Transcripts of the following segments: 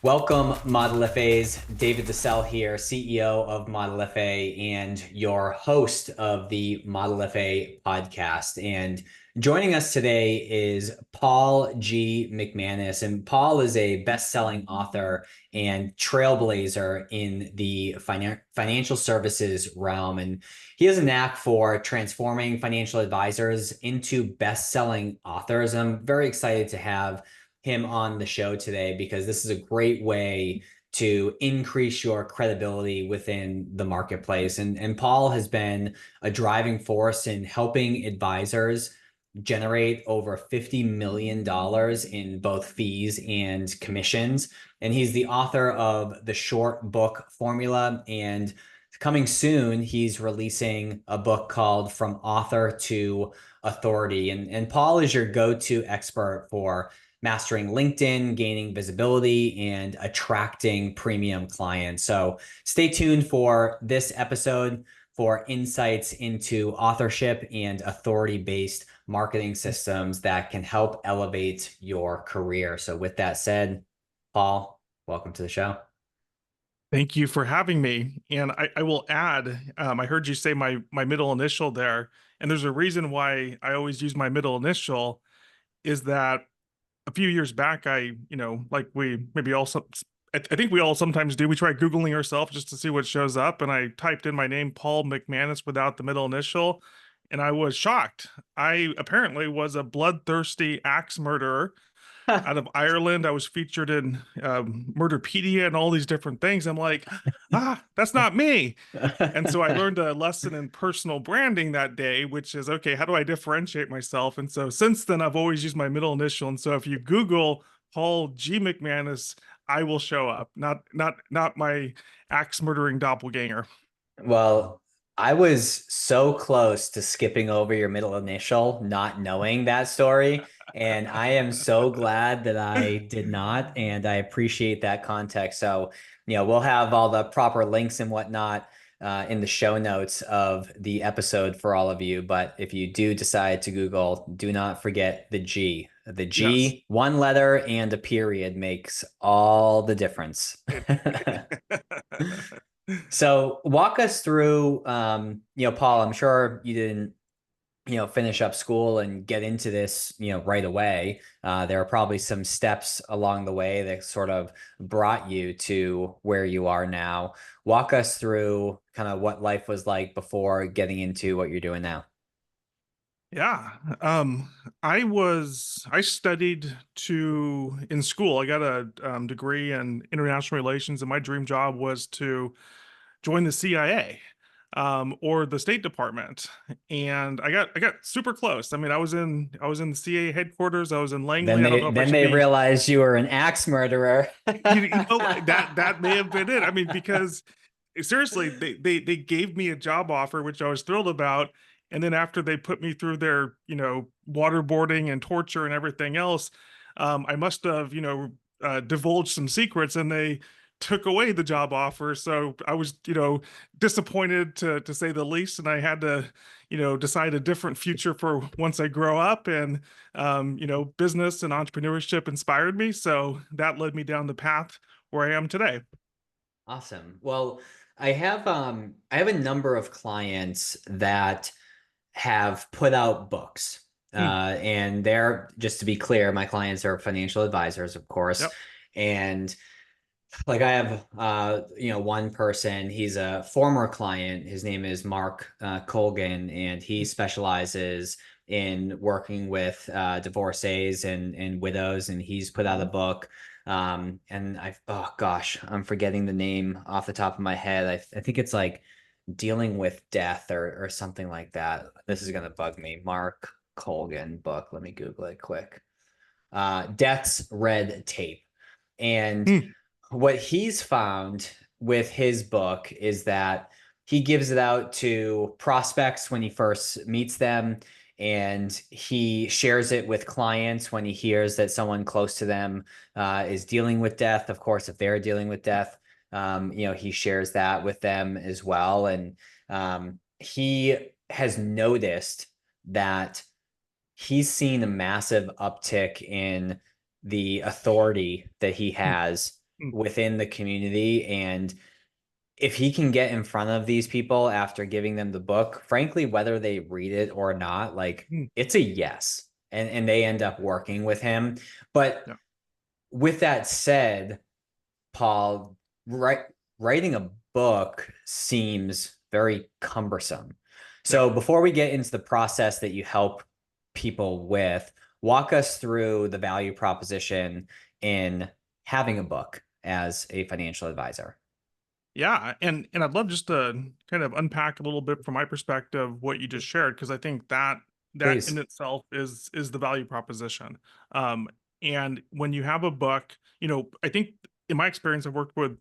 Welcome, Model FAs. David DeCelle here, CEO of Model FA and your host of the Model FA podcast. And joining us today is Paul G. McManus. And Paul is a best-selling author and trailblazer in the financial services realm. And he has a knack for transforming financial advisors into best-selling authors. And I'm very excited to have him on the show today because this is a great way to increase your credibility within the marketplace. And Paul has been a driving force in helping advisors generate over $50 million in both fees and commissions. And he's the author of the short book formula. And coming soon, he's releasing a book called From Author to Authority. And Paul is your go-to expert for mastering LinkedIn, gaining visibility, and attracting premium clients. So stay tuned for this episode for insights into authorship and authority-based marketing systems that can help elevate your career. So with that said, Paul, welcome to the show. Thank you for having me. And I will add, I heard you say my middle initial there, and there's a reason why I always use my middle initial is that a few years back, like we maybe also, I think we all sometimes do. We try Googling ourselves just to see what shows up. And I typed in my name, Paul McManus, without the middle initial. And I was shocked. I apparently was a bloodthirsty axe murderer out of Ireland. I was featured in Murderpedia and all these different things. I'm like, that's not me. And so I learned a lesson in personal branding that day, which is, okay, how do I differentiate myself? And so since then, I've always used my middle initial. And so if you Google Paul G. McManus, I will show up, not my axe murdering doppelganger. Well, I was so close to skipping over your middle initial, not knowing that story. And I am so glad that I did not. And I appreciate that context. So, we'll have all the proper links and whatnot in the show notes of the episode for all of you. But if you do decide to Google, do not forget the G. The Yes. G, one letter and a period makes all the difference. So walk us through, Paul, I'm sure you didn't, finish up school and get into this, right away. There are probably some steps along the way that sort of brought you to where you are now. Walk us through kind of what life was like before getting into what you're doing now. Yeah. I studied in school. I got a degree in international relations, and my dream job was to join the CIA or the State Department. And I got super close. I mean, I was in the CIA headquarters. I was in Then Langley. I don't they know if I then should they be. realized you were an axe murderer. That may have been it. I mean, because seriously, they gave me a job offer, which I was thrilled about. And then after they put me through their, waterboarding and torture and everything else, I must have, divulged some secrets, and they took away the job offer. So I was, disappointed to say the least. And I had to, decide a different future for once I grow up. And business and entrepreneurship inspired me. So that led me down the path where I am today. Awesome. Well, I have a number of clients that have put out books. Hmm. And they're, just to be clear, my clients are financial advisors, of course. Yep. And like I have, one person, he's a former client. His name is Mark Colgan, and he specializes in working with divorcees and widows. And he's put out a book. Oh gosh, I'm forgetting the name off the top of my head. I think it's like dealing with death or something like that. This is gonna bug me. Mark Colgan book. Let me Google it quick. Death's Red Tape. And Hmm. what he's found with his book is that he gives it out to prospects when he first meets them, and he shares it with clients when he hears that someone close to them is dealing with death. Of course, if they're dealing with death, he shares that with them as well. And he has noticed that he's seen a massive uptick in the authority that he Hmm. has Mm, within the community. And if he can get in front of these people after giving them the book, frankly, whether they read it or not, like mm, it's a yes. And they end up working with him. But yeah. with that said, Paul, writing a book seems very cumbersome. Yeah. So before we get into the process that you help people with, walk us through the value proposition in having a book as a financial advisor. Yeah, and I'd love just to kind of unpack a little bit from my perspective what you just shared, because I think that in Please. itself is the value proposition. Um, and when you have a book, I think in my experience, I've worked with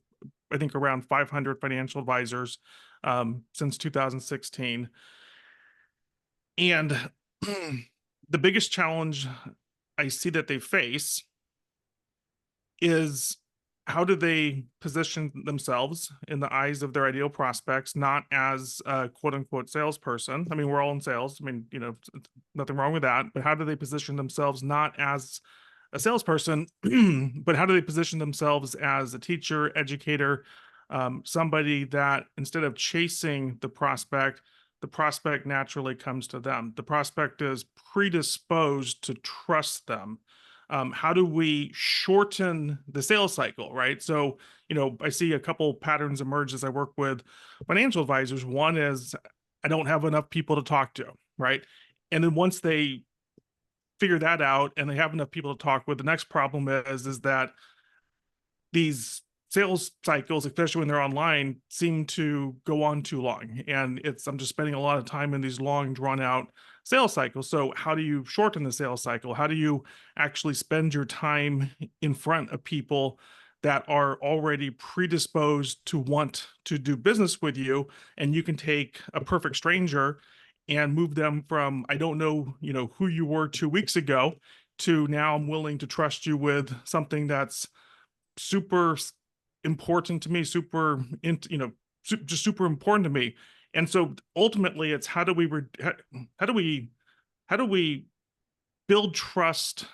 I think around 500 financial advisors since 2016, and the biggest challenge I see that they face is how do they position themselves in the eyes of their ideal prospects, not as a quote unquote salesperson. I mean, we're all in sales. I mean, nothing wrong with that. But how do they position themselves not as a salesperson, but how do they position themselves as a teacher, educator, somebody that instead of chasing the prospect naturally comes to them. The prospect is predisposed to trust them. How do we shorten the sales cycle, right? So, I see a couple patterns emerge as I work with financial advisors. One is I don't have enough people to talk to, right? And then once they figure that out and they have enough people to talk with, the next problem is that these sales cycles, especially when they're online, seem to go on too long. And I'm just spending a lot of time in these long, drawn out sales cycles. So, how do you shorten the sales cycle? How do you actually spend your time in front of people that are already predisposed to want to do business with you? And you can take a perfect stranger and move them from, I don't know, who you were 2 weeks ago to now I'm willing to trust you with something that's super important to me, just super important to me. And so ultimately, it's how do we how do we build trust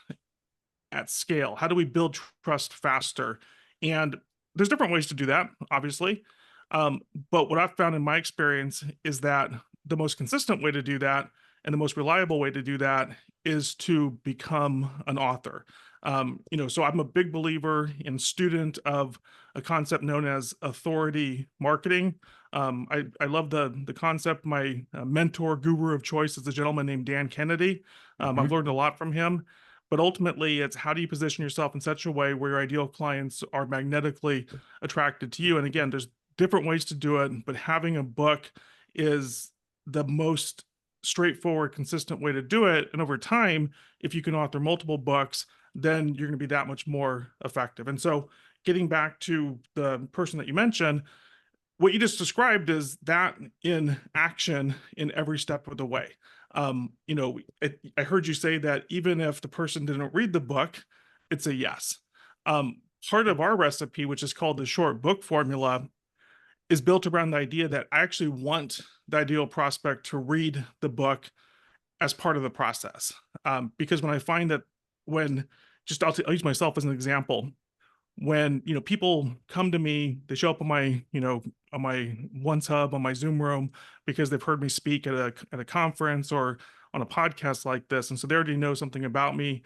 at scale? How do we build trust faster? And there's different ways to do that, obviously. Um, but what I've found in my experience is that the most consistent way to do that and the most reliable way to do that is to become an author. So I'm a big believer and student of a concept known as authority marketing. I love the concept. My mentor guru of choice is a gentleman named Dan Kennedy. I've Mhm. learned a lot from him, but ultimately it's how do you position yourself in such a way where your ideal clients are magnetically attracted to you. And again, there's different ways to do it, but having a book is the most straightforward, consistent way to do it. And over time, if you can author multiple books, then you're going to be that much more effective. And so getting back to the person that you mentioned, what you just described is that in action in every step of the way. I heard you say that even if the person didn't read the book, it's a yes. Part of our recipe, which is called the short book formula, is built around the idea that I actually want the ideal prospect to read the book as part of the process. Because when I find that when I'll use myself as an example, when people come to me, they show up on my on my OneHub, on my Zoom room, because they've heard me speak at a conference or on a podcast like this, and so they already know something about me.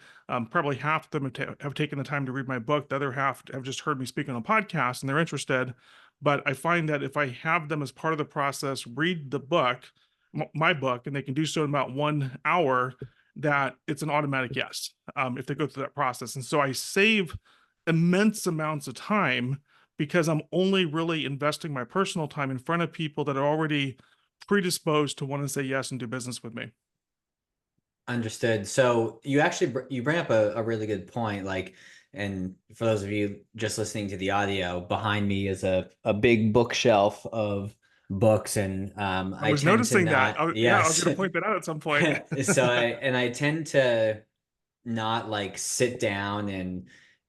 Probably half of them have taken the time to read my book. The other half have just heard me speak on a podcast and they're interested. But I find that if I have them as part of the process read the book, my book, and they can do so in about 1 hour, that it's an automatic yes if they go through that process. And so I save immense amounts of time because I'm only really investing my personal time in front of people that are already predisposed to want to say yes and do business with me. Understood. So you actually you bring up a really good point. Like, and for those of you just listening to the audio, behind me is a big bookshelf of books, and I I was tend to noticing that. not. Yeah, I was Yes. going to point that out at some point. So I tend to not like sit down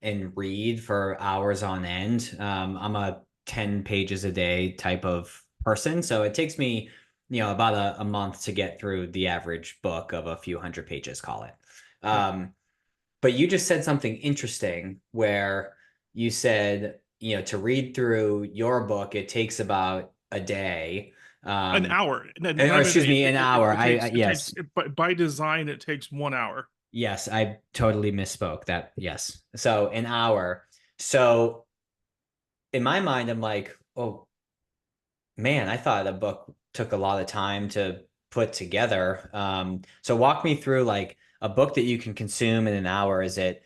and read for hours on end. I'm a 10 pages a day type of person, so it takes me, about a month to get through the average book of a few hundred pages, call it. Yeah. But you just said something interesting where you said, to read through your book, it takes about a day. An Um, hour, or not a excuse day. me, an hour. It Yes, takes, by design, it takes 1 hour. yes, I totally misspoke that. Yes. So an hour. So in my mind, I'm like, oh man, I thought the book took a lot of time to put together. So walk me through like a book that you can consume in an hour. Is it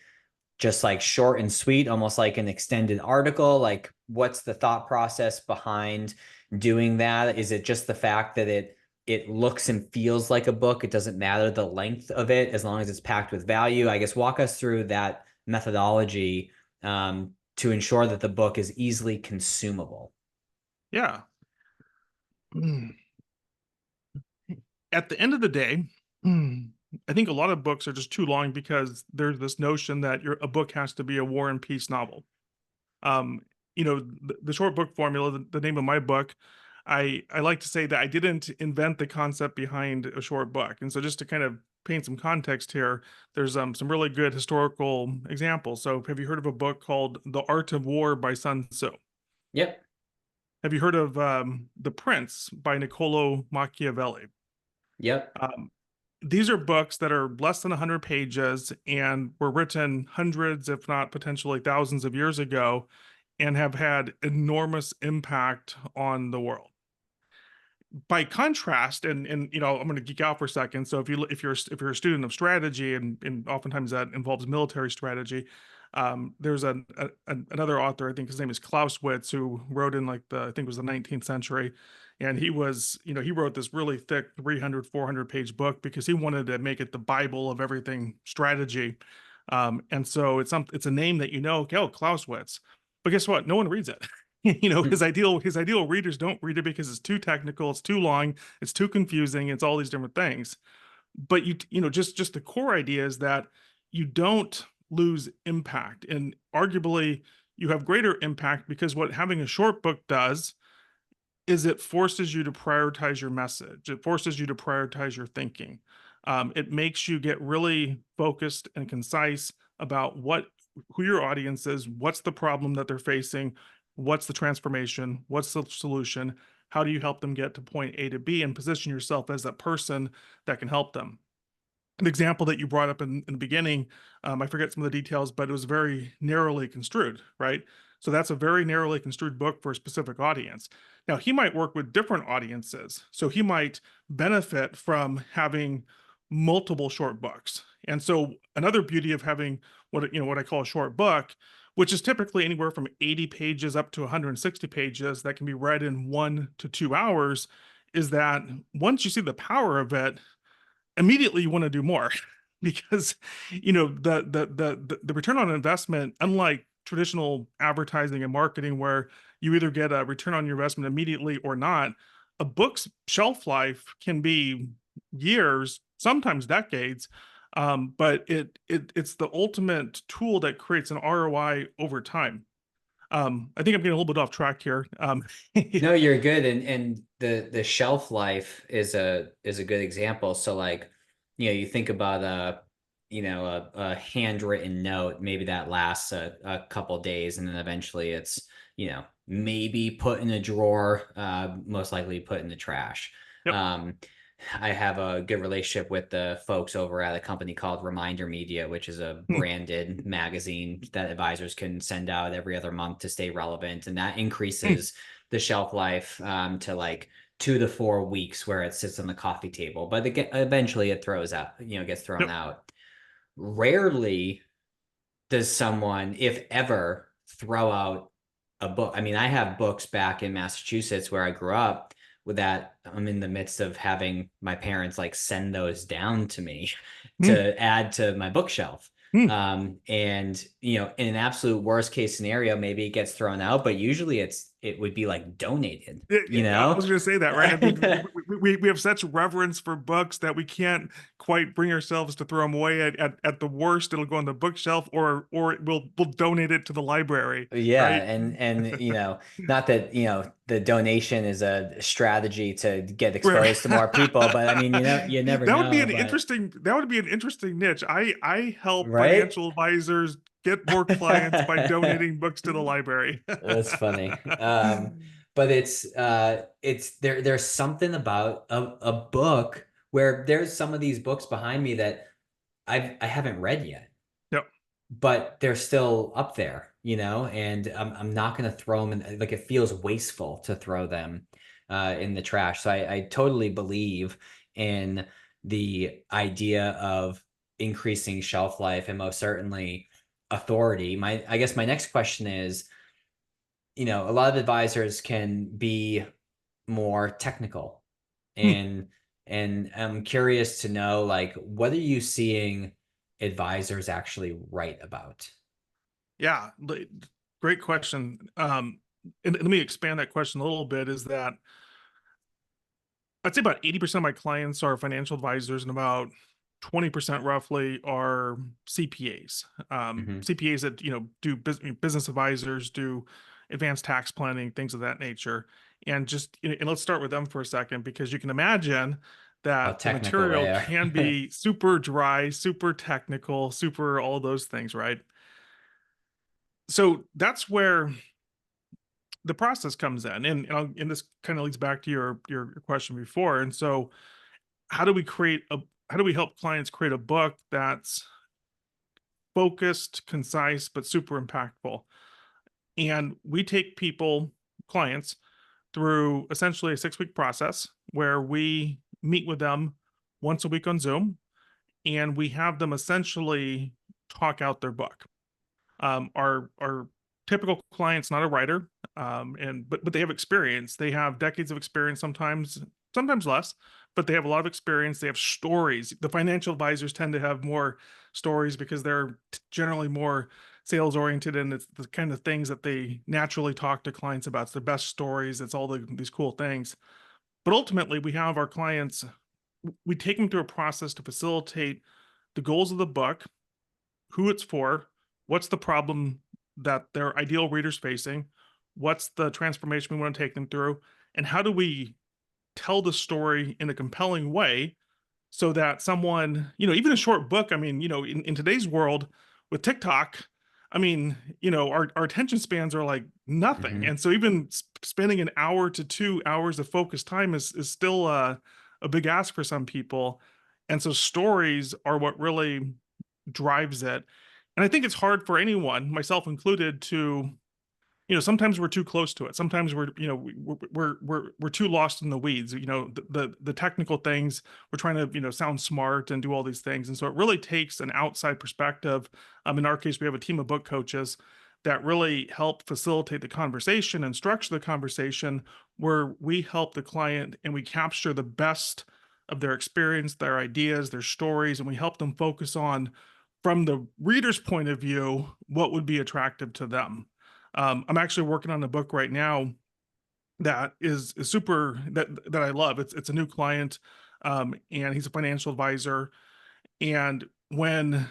just like short and sweet, almost like an extended article? Like, what's the thought process behind doing that? Is it just the fact that it looks and feels like a book? It doesn't matter the length of it as long as it's packed with value. I guess walk us through that methodology to ensure that the book is easily consumable. Yeah. At the end of the day, I think a lot of books are just too long because there's this notion that a book has to be a war and peace novel. Um, the short book formula, the name of my book, I like to say that I didn't invent the concept behind a short book. And so just to kind of paint some context here, there's some really good historical examples. So have you heard of a book called The Art of War by Sun Tzu? Yep. Have you heard of The Prince by Niccolo Machiavelli? Yep. Um, these are books that are less than 100 pages and were written hundreds, if not potentially thousands of years ago, and have had enormous impact on the world. By contrast, and I'm going to geek out for a second. So if you're a student of strategy, and oftentimes that involves military strategy, there's another author, I think his name is Clausewitz, who wrote in like I think it was the 19th century, and he wrote this really thick 300 400 page book because he wanted to make it the Bible of everything strategy. And so it's a name that okay, oh, Clausewitz, but guess what? No one reads it. His ideal readers don't read it because it's too technical, it's too long, it's too confusing, it's all these different things. But just the core idea is that you don't lose impact, and arguably you have greater impact because what having a short book does is it forces you to prioritize your message. It forces you to prioritize your thinking. It makes you get really focused and concise about who your audience is, what's the problem that they're facing, what's the transformation, what's the solution, how do you help them get to point A to B, and position yourself as that person that can help them. An example that you brought up in the beginning, I forget some of the details, but it was very narrowly construed, right? So that's a very narrowly construed book for a specific audience. Now, he might work with different audiences. So he might benefit from having multiple short books. And so another beauty of having what I call a short book, which is typically anywhere from 80 pages up to 160 pages that can be read in 1 to 2 hours, is that once you see the power of it, immediately you want to do more because the return on investment, unlike traditional advertising and marketing where you either get a return on your investment immediately or not, a book's shelf life can be years, sometimes decades. But it's the ultimate tool that creates an ROI over time. I think I'm getting a little bit off track here. No, you're good. And the shelf life is a good example. So like, you think about a handwritten note, maybe that lasts a couple days, and then eventually it's, maybe put in a drawer, most likely put in the trash. Yep. Um, I have a good relationship with the folks over at a company called Reminder Media, which is a Hmm. branded magazine that advisors can send out every other month to stay relevant. And that Hmm. increases the shelf life to like 2 to 4 weeks where it sits on the coffee table. But eventually it throws out, gets thrown Yep. out. Rarely does someone, if ever, throw out a book? I mean, I have books back in Massachusetts where I grew up with that. I'm in the midst of having my parents like send those down to me Hmm. to add to my bookshelf. Hmm. And in an absolute worst case scenario, maybe it gets thrown out, but usually it would be like donated, I was going to say that, right? I mean, we have such reverence for books that we can't quite bring ourselves to throw them away. At the worst, it'll go on the bookshelf, or we'll donate it to the library, Yeah, right? and not that the donation is a strategy to get Right. exposed to more people, but I mean, you never That would be know, an but interesting niche. I help right? financial advisors get more clients by donating books to the library. That's funny. But it's there's something about a book where there's some of these books behind me that I haven't read yet, Yep. but they're still up there, and I'm not going to throw them in, like, it feels wasteful to throw them in the trash. So I totally believe in the idea of increasing shelf life and most certainly authority. I guess my next question is, a lot of advisors can be more technical, Hmm. and I'm curious to know, like, what are you seeing advisors actually write about? Yeah, great question. And let me expand that question a little bit. Is that I'd say about 80% of my clients are financial advisors, and about 20% roughly are CPAs. Hmm. CPAs that do business advisors, do advanced tax planning, things of that nature. And and let's start with them for a second, because you can imagine How that the technical they material are. can be super dry, super technical, super all those things, right? So that's where the process comes in, and this kind of leads back to your question before. And so, how do we how do we help clients create a book that's focused, concise, but super impactful? And we take clients, through essentially a 6-week process where we meet with them once a week on Zoom, and we have them essentially talk out their book. Our typical client's not a writer, and but they have experience. They have decades of experience, sometimes less, but they have a lot of experience. They have stories. The financial advisors tend to have more stories because they're generally more sales oriented, and it's the kind of things that they naturally talk to clients about. It's the best stories. It's all these cool things. But ultimately, we have our clients. We take them through a process to facilitate the goals of the book, who it's for, what's the problem that their ideal reader's facing, what's the transformation we want to take them through, and how do we tell the story in a compelling way so that someone, even a short book, I mean, in today's world with TikTok, I mean, our attention spans are like nothing. Hmm. And so even spending an hour to 2 hours of focused time is still a big ask for some people. And so stories are what really drives it. And I think it's hard for anyone, myself included, to sometimes we're too close to it. Sometimes we're too lost in the weeds. The technical things. We're trying to sound smart and do all these things, and so it really takes an outside perspective. In our case, we have a team of book coaches that really help facilitate the conversation and structure the conversation, where we help the client and we capture the best of their experience, their ideas, their stories, and we help them focus on, from the reader's point of view, what would be attractive to them. I'm actually working on a book right now that is super that I love. It's a new client, and he's a financial advisor. And when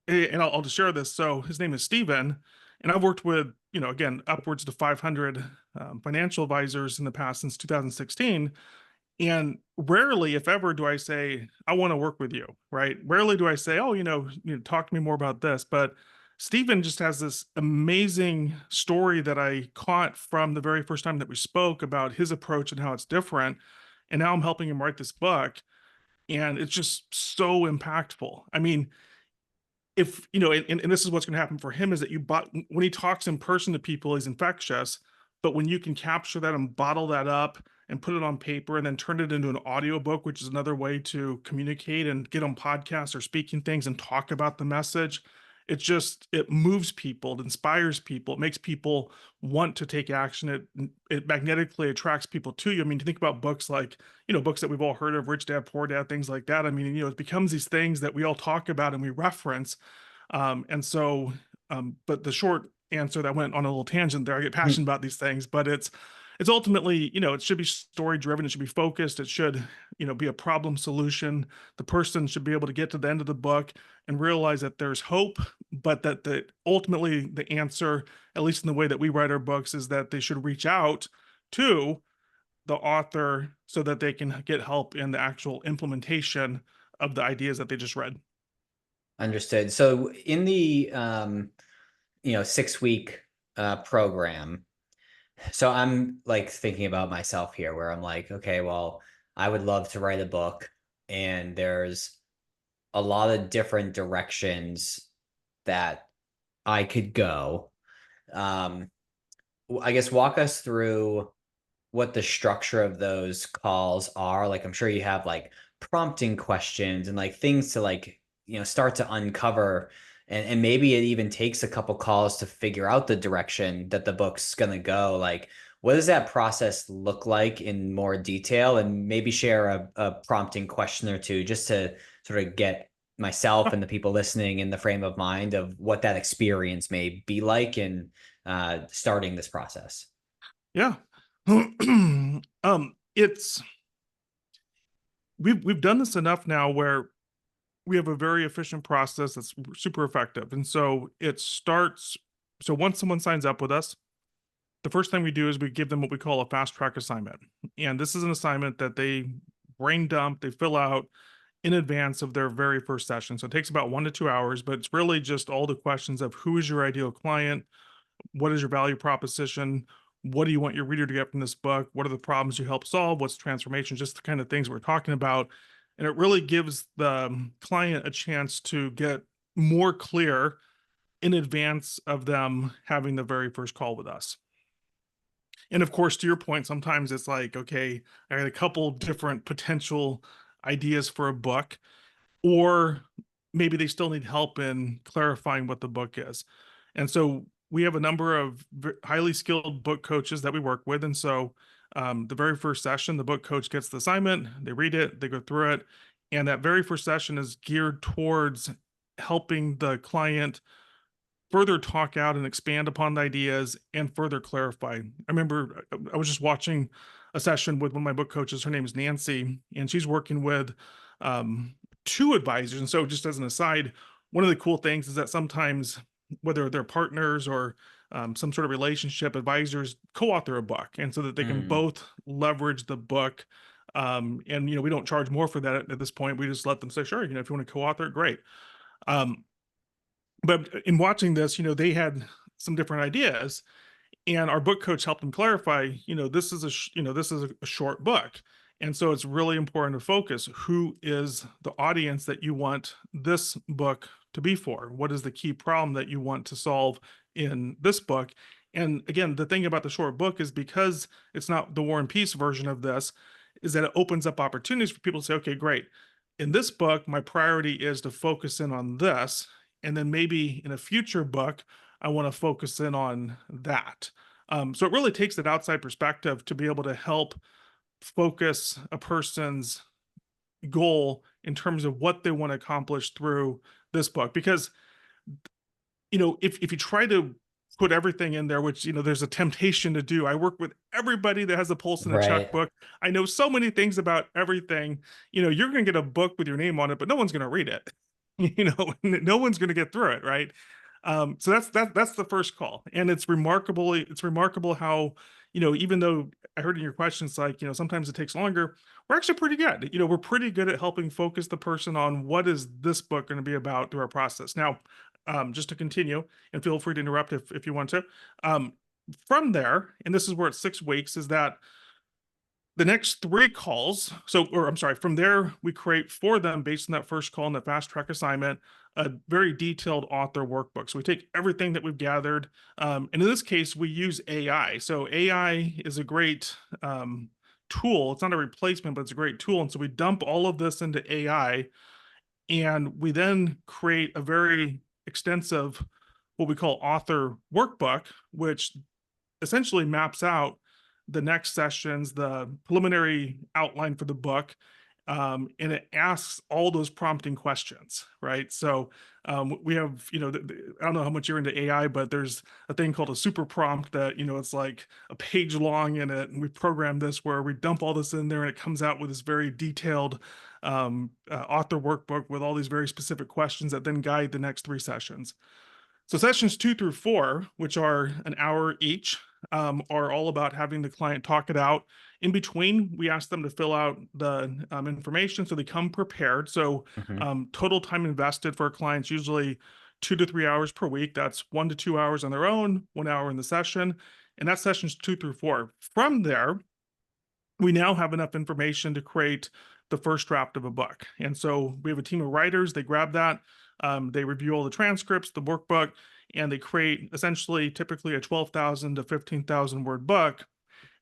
and I'll just share this. So his name is Steven, and I've worked with again upwards to 500 financial advisors in the past since 2016. And rarely, if ever, do I say, I want to work with you, right? Rarely do I say, oh, talk to me more about this. But Stephen just has this amazing story that I caught from the very first time that we spoke about his approach and how it's different. And now I'm helping him write this book. And it's just so impactful. I mean, if and this is what's going to happen for him, is that when he talks in person to people, he's infectious. But when you can capture that and bottle that up and put it on paper and then turn it into an audio book, which is another way to communicate and get on podcasts or speaking things and talk about the message, it moves people, it inspires people, it makes people want to take action. It magnetically attracts people to you. I mean, to think about books like books that we've all heard of, Rich Dad Poor Dad, things like that. I mean, it becomes these things that we all talk about and we reference. And so, but the short answer, that went on a little tangent there, I get passionate about these things, but it's ultimately, it should be story driven. It should be focused. It should, be a problem solution. The person should be able to get to the end of the book and realize that there's hope, but that ultimately the answer, at least in the way that we write our books, is that they should reach out to the author so that they can get help in the actual implementation of the ideas that they just read. Understood. So in the 6 week program, so I'm like thinking about myself here where I'm like, okay, well, I would love to write a book, and there's a lot of different directions that I could go. Um, I guess walk us through what the structure of those calls are. Like, I'm sure you have like prompting questions and like things to like, start to uncover. And maybe it even takes a couple calls to figure out the direction that the book's going to go. Like, what does that process look like in more detail? And maybe share a prompting question or two just to sort of get myself and the people listening in the frame of mind of what that experience may be like in starting this process. Yeah. It's we've done this enough now where we have a very efficient process that's super effective. And so it starts, so once someone signs up with us, the first thing we do is we give them what we call a fast track assignment. And this is an assignment that they brain dump, they fill out in advance of their very first session. So it takes about 1 to 2 hours, but it's really just all the questions of who is your ideal client? What is your value proposition? What do you want your reader to get from this book? What are the problems you help solve? What's transformation? Just the kind of things we're talking about. And it really gives the client a chance to get more clear in advance of them having the very first call with us. And of course, to your point, sometimes it's like, okay, I got a couple different potential ideas for a book, or maybe they still need help in clarifying what the book is. And so we have a number of highly skilled book coaches that we work with. And so the very first session, the book coach gets the assignment, they read it, they go through it. And that very first session is geared towards helping the client further talk out and expand upon the ideas and further clarify. I remember I was just watching a session with one of my book coaches. Her name is Nancy, and she's working with two advisors. And so, just as an aside, one of the cool things is that sometimes, whether they're partners or some sort of relationship, advisors co-author a book, and so that they can Mm, both leverage the book. And we don't charge more for that at this point. We just let them say, sure, if you want to co-author it, great. Um, but in watching this, they had some different ideas, and our book coach helped them clarify, this is this is a short book. And so it's really important to focus who is the audience that you want this book to be for. What is the key problem that you want to solve in this book? And again, the thing about the short book is because it's not the War and Peace version of this, is that it opens up opportunities for people to say, okay, great. In this book, my priority is to focus in on this. And then maybe in a future book, I want to focus in on that. So it really takes that outside perspective to be able to help focus a person's goal in terms of what they want to accomplish through this book. Because if you try to put everything in there, which there's a temptation to do. I work with everybody that has a pulse in a right. checkbook. I know so many things about everything. You're going to get a book with your name on it, but no one's going to read it. No one's going to get through it, right? So that's the first call, and it's remarkable how even though I heard in your questions like sometimes it takes longer, we're actually pretty good. We're pretty good at helping focus the person on what is this book going to be about through our process. Now, just to continue, and feel free to interrupt if you want to. Um, from there, and this is where it's 6 weeks, is that the next three calls, or I'm sorry, from there, we create for them based on that first call and that fast track assignment, a very detailed author workbook. So we take everything that we've gathered. And in this case, we use AI. So AI is a great tool. It's not a replacement, but it's a great tool. And so we dump all of this into AI, and we then create a very extensive, what we call author workbook, which essentially maps out the next sessions, the preliminary outline for the book, and it asks all those prompting questions, right? So we have, I don't know how much you're into AI, but there's a thing called a super prompt that, it's like a page long in it. And we program this where we dump all this in there and it comes out with this very detailed author workbook with all these very specific questions that then guide the next three sessions. So sessions 2 through 4, which are an hour each, are all about having the client talk it out. In between, we ask them to fill out the information so they come prepared. So Hmm. total time invested for our clients, usually 2 to 3 hours per week. That's 1 to 2 hours on their own, 1 hour in the session. And that's sessions 2 through 4. From there, we now have enough information to create the first draft of a book. And so we have a team of writers. They grab that, they review all the transcripts, the workbook, and they create essentially typically a 12,000 to 15,000 word book.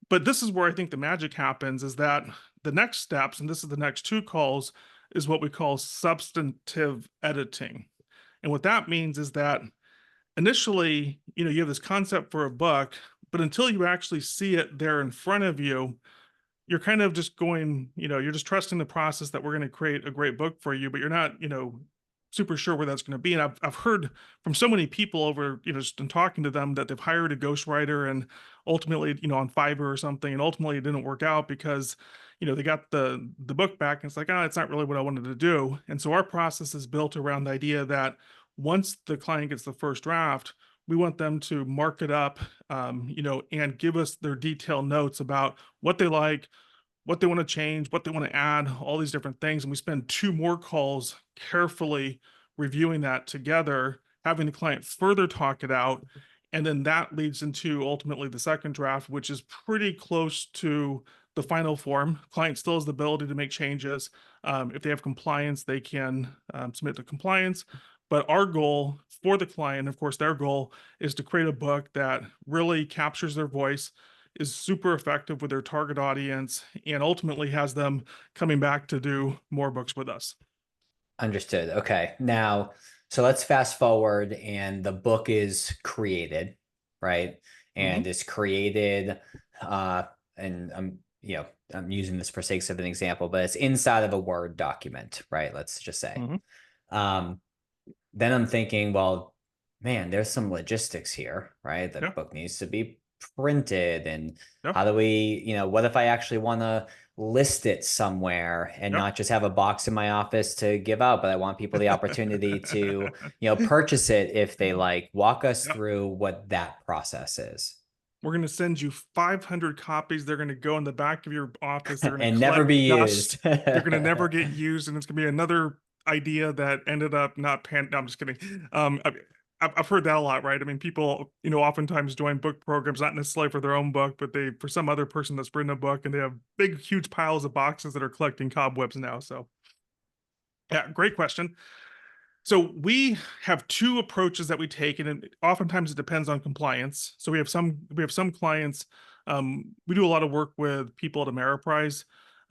But this is where I think the magic happens, is that the next steps, and this is the next 2 calls, is what we call substantive editing. And what that means is that initially, you have this concept for a book, but until you actually see it there in front of you, you're kind of just going, you're just trusting the process that we're going to create a great book for you, but you're not, super sure where that's going to be. And I've heard from so many people over, just in talking to them, that they've hired a ghostwriter and ultimately, on Fiverr or something, and ultimately it didn't work out because, they got the book back and it's like, it's not really what I wanted to do. And so our process is built around the idea that once the client gets the first draft, we want them to mark it up, and give us their detailed notes about what they like, what they want to change, what they want to add, all these different things. And we spend 2 more calls carefully reviewing that together, having the client further talk it out. And then that leads into ultimately the second draft, which is pretty close to the final form. Client still has the ability to make changes. If they have compliance, they can submit to compliance. But our goal for the client, of course, their goal is to create a book that really captures their voice, is super effective with their target audience, and ultimately has them coming back to do more books with us. Understood. Okay. Now, so let's fast forward and the book is created, right? And Mhm. it's created, and I'm using this for sakes of an example, but it's inside of a Word document, right? Let's just say. Mhm. Um, then I'm thinking, well, man, there's some logistics here, right? The Yeah. book needs to be printed. And Yeah. how do we, what if I actually want to list it somewhere and Yeah. not just have a box in my office to give out, but I want people the opportunity to, purchase it if they like. Walk us Yeah. through what that process is. We're going to send you 500 copies. They're going to go in the back of your office. They're going to And never collect be used. dust. They're going to never get used. And it's going to be another idea that ended up not pan. No, I'm just kidding. I've heard that a lot, right? I mean, people, oftentimes join book programs, not necessarily for their own book, but for some other person that's written a book, and they have big, huge piles of boxes that are collecting cobwebs now. So, yeah, great question. So we have 2 approaches that we take, and oftentimes it depends on compliance. So we have some clients. We do a lot of work with people at Ameriprise,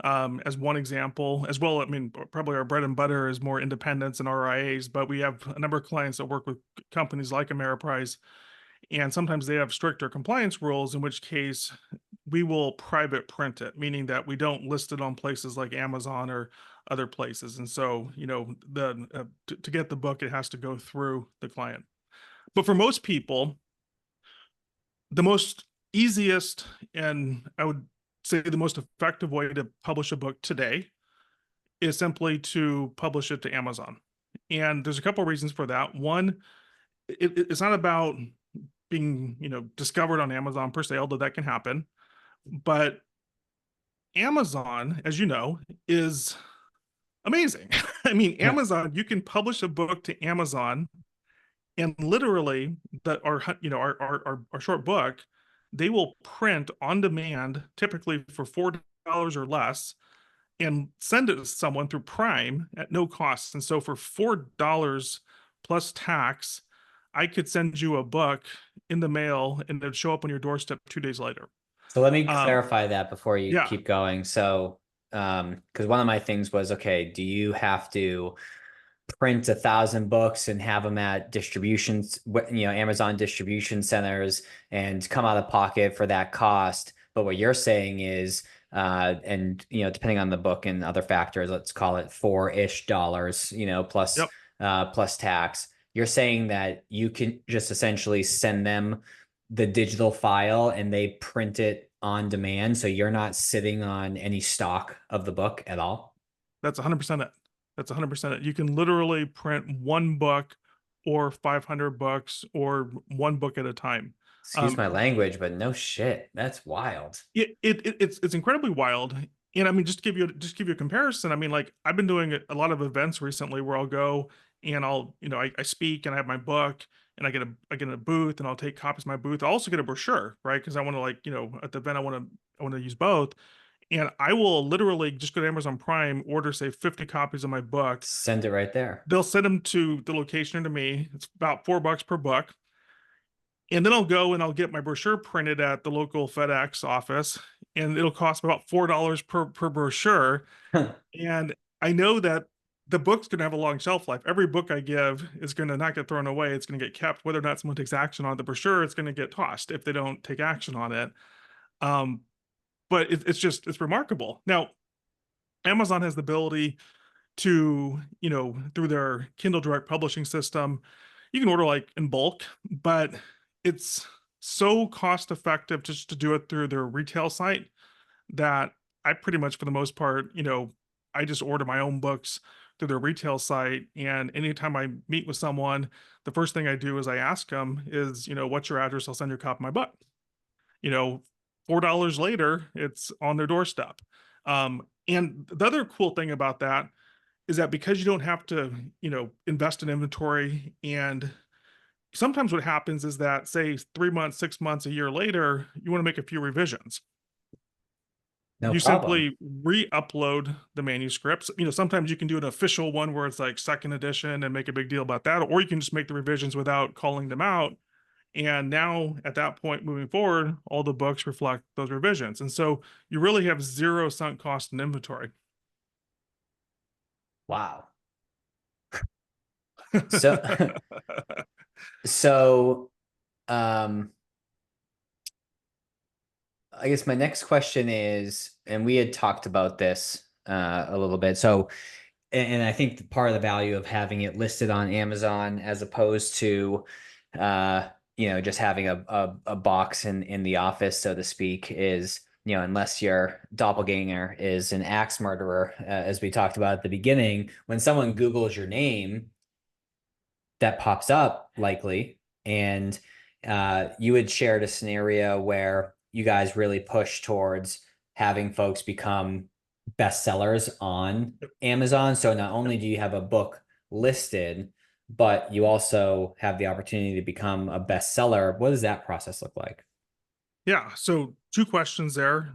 as one example, as well. I mean, probably our bread and butter is more independents and RIAs, but we have a number of clients that work with companies like Ameriprise, and sometimes they have stricter compliance rules, in which case we will private print it, meaning that we don't list it on places like Amazon or other places. And so, to get the book, it has to go through the client. But for most people, the most easiest, and I would say the most effective way to publish a book today is simply to publish it to Amazon. And there's a couple of reasons for that. One, it's not about being, discovered on Amazon per se, although that can happen. But Amazon, as you know, is amazing. I mean, Amazon, you can publish a book to Amazon, and literally our short book, they will print on demand, typically for $4 or less, and send it to someone through Prime at no cost. And so for $4 plus tax, I could send you a book in the mail and it'd show up on your doorstep 2 days later. So let me Um, clarify that before you yeah, keep going. So, because one of my things was, okay, do you have to print 1,000 books and have them at distributions, Amazon distribution centers and come out of pocket for that cost? But what you're saying is, and depending on the book and other factors, let's call it $4-ish, plus yep. plus tax. You're saying that you can just essentially send them the digital file and they print it on demand, so you're not sitting on any stock of the book at all. That's 100% it. That's 100% it. You can literally print one book or 500 books or one book at a time. Excuse Um, my language, but no shit. That's wild. it's incredibly wild. And I mean, just give you a comparison. I mean, like I've been doing a lot of events recently where I'll go and I speak and I have my book and I get a booth and I'll take copies of my booth. I also get a brochure, right? Because I want to at the event I want to use both. And I will literally just go to Amazon Prime, order say 50 copies of my book. Send it right there. They'll send them to the location to me. It's about $4 per book. And then I'll go and I'll get my brochure printed at the local FedEx office, and it'll cost about $4 per brochure. And I know that the book's going to have a long shelf life. Every book I give is going to not get thrown away. It's going to get kept. Whether or not someone takes action on the brochure, it's going to get tossed if they don't take action on it. Um, but it's remarkable. Now, Amazon has the ability to, through their Kindle Direct Publishing system, you can order like in bulk, but it's so cost effective just to do it through their retail site that I pretty much, for the most part, I just order my own books through their retail site. And anytime I meet with someone, the first thing I do is I ask them is, what's your address? I'll send you a copy of my book. You know, $4 later, it's on their doorstep. And the other cool thing about that is that because you don't have to, invest in inventory, and sometimes what happens is that say 3 months, 6 months, a year later, you want to make a few revisions. No You problem. simply re-upload the manuscripts. Sometimes you can do an official one where it's like second edition and make a big deal about that, or you can just make the revisions without calling them out. And now at that point moving forward, all the books reflect those revisions. And so you really have zero sunk cost in inventory. Wow. So, so, um, I guess my next question is, and we had talked about this a little bit. So, and I think part of the value of having it listed on Amazon as opposed to, just having a box in the office, so to speak, is, unless your doppelganger is an axe murderer, as we talked about at the beginning, when someone Googles your name, that pops up likely. And you had shared a scenario where you guys really push towards having folks become bestsellers on Amazon. So not only do you have a book listed, but you also have the opportunity to become a bestseller. What does that process look like? Yeah, so two questions there.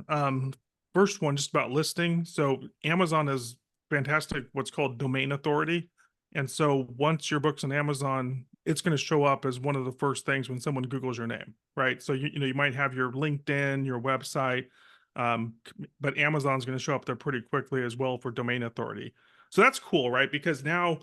First one, just about listing. So Amazon is fantastic, what's called domain authority. And so once your book's on Amazon, it's going to show up as one of the first things when someone Googles your name, right? So you might have your LinkedIn, your website, but Amazon's going to show up there pretty quickly as well for domain authority. So that's cool, right? Because now,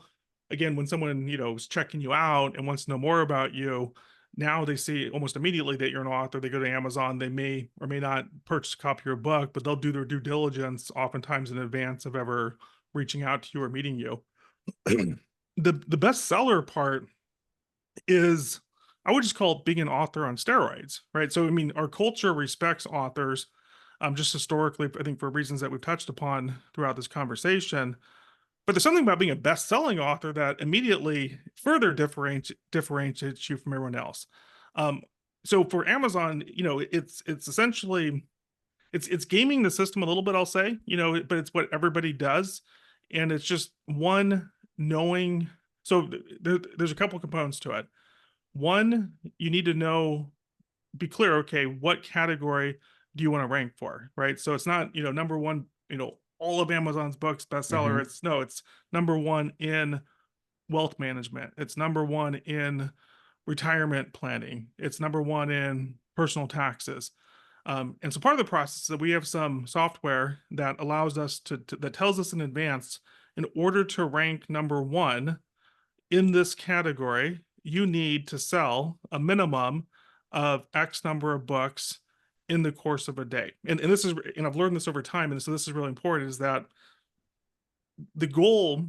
again, when someone is checking you out and wants to know more about you, now they see almost immediately that you're an author. They go to Amazon. They may or may not purchase a copy of your book, but they'll do their due diligence oftentimes in advance of ever reaching out to you or meeting you. The bestseller part is, I would just call it being an author on steroids, right? So I mean, our culture respects authors, just historically, I think for reasons that we've touched upon throughout this conversation. But there's something about being a best-selling author that immediately further differentiates you from everyone else. Um, so for Amazon, it's essentially it's gaming the system a little bit, I'll say, but it's what everybody does, and it's just one knowing. So there's a couple components to it. One, you need to be clear, okay, what category do you want to rank for, right? So it's not, number one, all of Amazon's books bestseller. Mm-hmm. It's number one in wealth management. It's number one in retirement planning. It's number one in personal taxes. And so part of the process is that we have some software that allows us that tells us in advance, in order to rank number one in this category, you need to sell a minimum of X number of books in the course of a day. And I've learned this over time, and so this is really important, is that the goal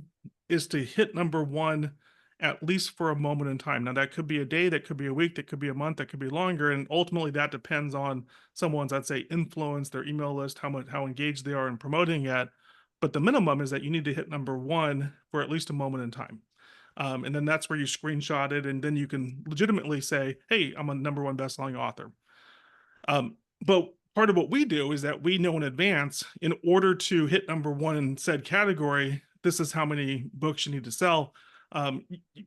is to hit number one at least for a moment in time. Now that could be a day, that could be a week, that could be a month, that could be longer. And ultimately that depends on someone's, I'd say, influence, their email list, how engaged they are in promoting it. But the minimum is that you need to hit number one for at least a moment in time. And then that's where you screenshot it, and then you can legitimately say, hey, I'm a number one best-selling author. But part of what we do is that we know in advance, in order to hit number one in said category, this is how many books you need to sell.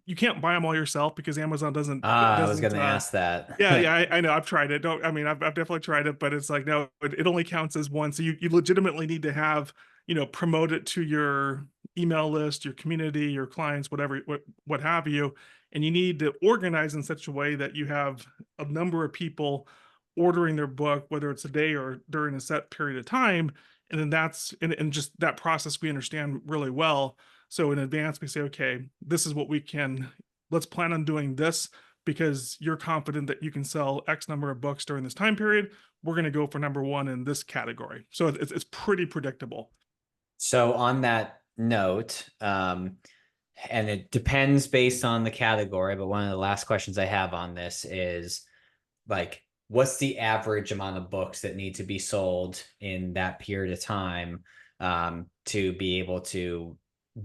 You can't buy them all yourself because Amazon doesn't Ah, I was doesn't going to ask that. yeah, yeah, I know. I've tried it. Don't, I mean, I've definitely tried it, but it's like, no, it only counts as one. So you legitimately need to have, promote it to your email list, your community, your clients, whatever, what have you. And you need to organize in such a way that you have a number of people ordering their book, whether it's a day or during a set period of time. And then and just that process we understand really well. So in advance, we say, okay, this is what let's plan on doing this because you're confident that you can sell X number of books during this time period. We're going to go for number one in this category. So it's pretty predictable. So on that note, and it depends based on the category, but one of the last questions I have on this is like, what's the average amount of books that need to be sold in that period of time to be able to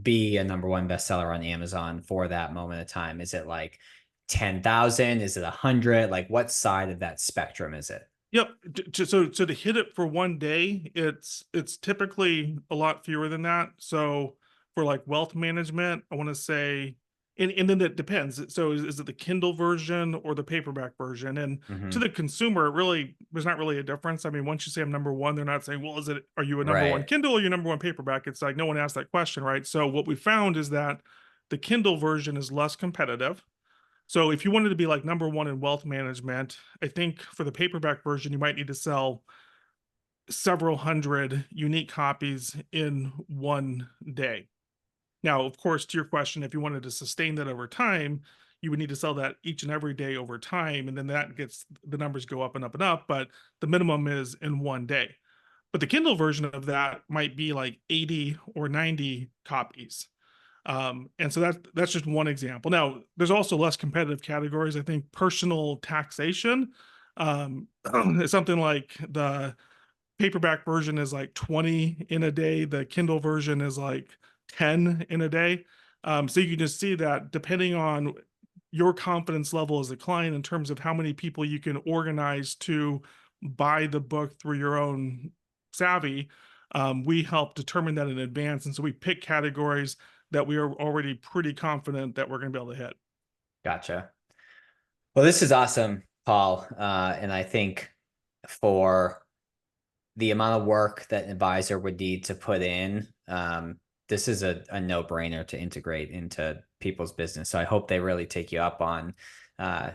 be a number one bestseller on Amazon for that moment of time? Is it like 10,000? Is it 100? Like, what side of that spectrum is it? Yep. So to hit it for one day, it's typically a lot fewer than that. So for like wealth management, I want to say, and then it depends. So is it the Kindle version or the paperback version? And to Mm-hmm. the consumer, really, there's not really a difference. I mean, once you say I'm number one, they're not saying, well, are you a number one Right. Kindle or your number one paperback? It's like no one asked that question, right? So what we found is that the Kindle version is less competitive. So if you wanted to be like number one in wealth management, I think for the paperback version, you might need to sell several hundred unique copies in one day. Now, of course, to your question, if you wanted to sustain that over time, you would need to sell that each and every day over time. And then the numbers go up and up and up, but the minimum is in one day. But the Kindle version of that might be like 80 or 90 copies. And so that's just one example. Now, there's also less competitive categories. I think personal taxation is something like the paperback version is like 20 in a day. The Kindle version is like 10 in a day. So you can just see that depending on your confidence level as a client in terms of how many people you can organize to buy the book through your own savvy, we help determine that in advance. And so we pick categories that we are already pretty confident that we're going to be able to hit. Gotcha. Well, this is awesome, Paul. And I think for the amount of work that an advisor would need to put in, this is a no-brainer to integrate into people's business. So I hope they really take you up on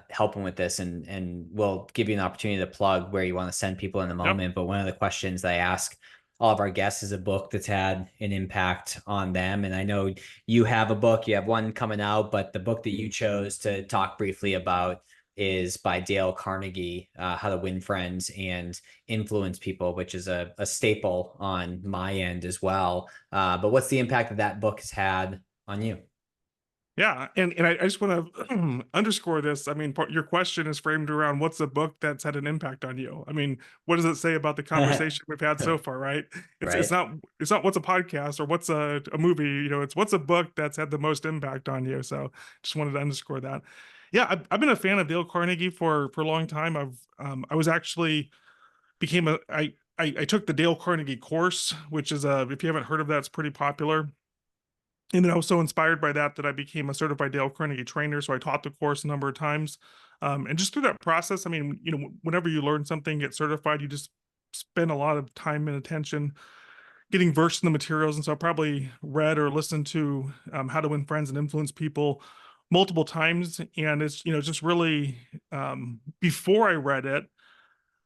helping with this, and we'll give you an opportunity to plug where you want to send people in a Yep. moment. But one of the questions that I ask all of our guests is a book that's had an impact on them. And I know you have a book, you have one coming out, but the book that you chose to talk briefly about is by Dale Carnegie, How to Win Friends and Influence People, which is a staple on my end as well. But what's the impact that that book has had on you? Yeah, and I just want to underscore this. I mean, your question is framed around what's a book that's had an impact on you. I mean, what does it say about the conversation we've had so far, right? It's Right. not what's a podcast or what's a movie. It's what's a book that's had the most impact on you. So just wanted to underscore that. Yeah, I've been a fan of Dale Carnegie for a long time. I was actually became a I took the Dale Carnegie course, which is if you haven't heard of that, it's pretty popular. And then I was so inspired by that I became a certified Dale Carnegie trainer. So I taught the course a number of times. And just through that process, I mean, whenever you learn something, get certified, you just spend a lot of time and attention getting versed in the materials. And so I probably read or listened to How to Win Friends and Influence People multiple times. And it's, just really before I read it,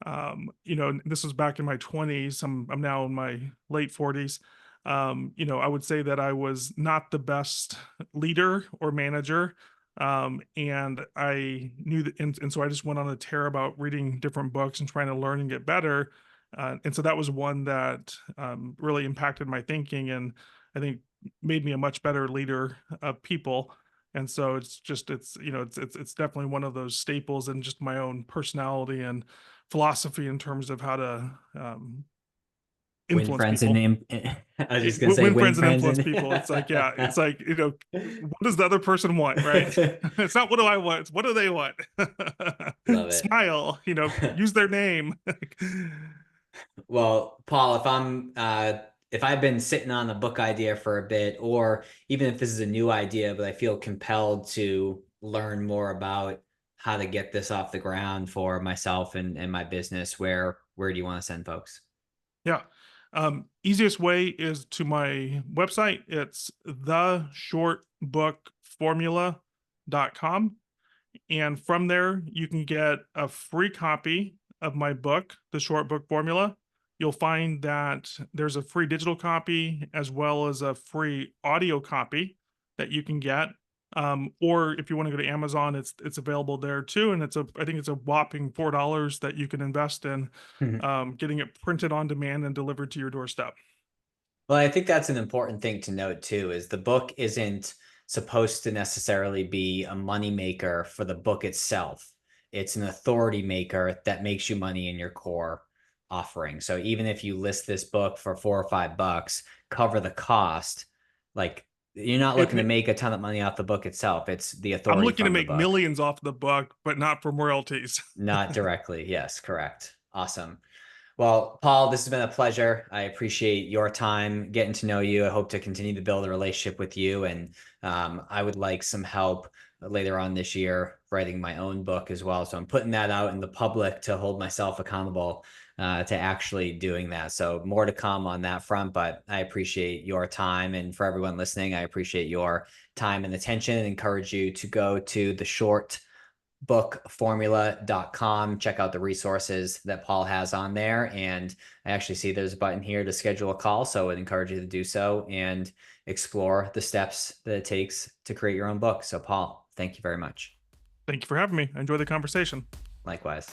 this was back in my 20s. I'm now in my late 40s. I would say that I was not the best leader or manager. And I knew that, and so I just went on a tear about reading different books and trying to learn and get better. And so that was one that really impacted my thinking, and I think made me a much better leader of people. And so it's definitely one of those staples in just my own personality and philosophy in terms of how to Win influence friends and people. I was just gonna say Win win friends and friends influence and people. It's like, yeah, it's like, what does the other person want, right? It's not what do I want, it's what do they want? love it. Smile, use their name. Well, Paul, if I've been sitting on a book idea for a bit, or even if this is a new idea, but I feel compelled to learn more about how to get this off the ground for myself and my business, where do you want to send folks? Yeah. Easiest way is to my website. It's theshortbookformula.com. And from there, you can get a free copy of my book, The Short Book Formula. You'll find that there's a free digital copy as well as a free audio copy that you can get. Or if you want to go to Amazon, it's available there too. And I think it's a whopping $4 that you can invest in getting it printed on demand and delivered to your doorstep. Well, I think that's an important thing to note too, is the book isn't supposed to necessarily be a money maker for the book itself. It's an authority maker that makes you money in your core offering. So even if you list this book for $4 or $5, cover the cost, like you're not looking to It, make a ton of money off the book itself. It's the I'm authority looking to from the make book. millions off the book, but not from royalties. Not directly. Yes, correct. Awesome. Well, Paul, this has been a pleasure. I appreciate your time getting to know you. I hope to continue to build a relationship with you. And I would like some help later on this year writing my own book as well. So I'm putting that out in the public to hold myself accountable to actually doing that. So more to come on that front, but I appreciate your time. And for everyone listening, I appreciate your time and attention and encourage you to go to the short bookformula.com. Check out the resources that Paul has on there. And I actually see there's a button here to schedule a call. So I would encourage you to do so and explore the steps that it takes to create your own book. So, Paul, thank you very much. Thank you for having me. I enjoyed the conversation. Likewise.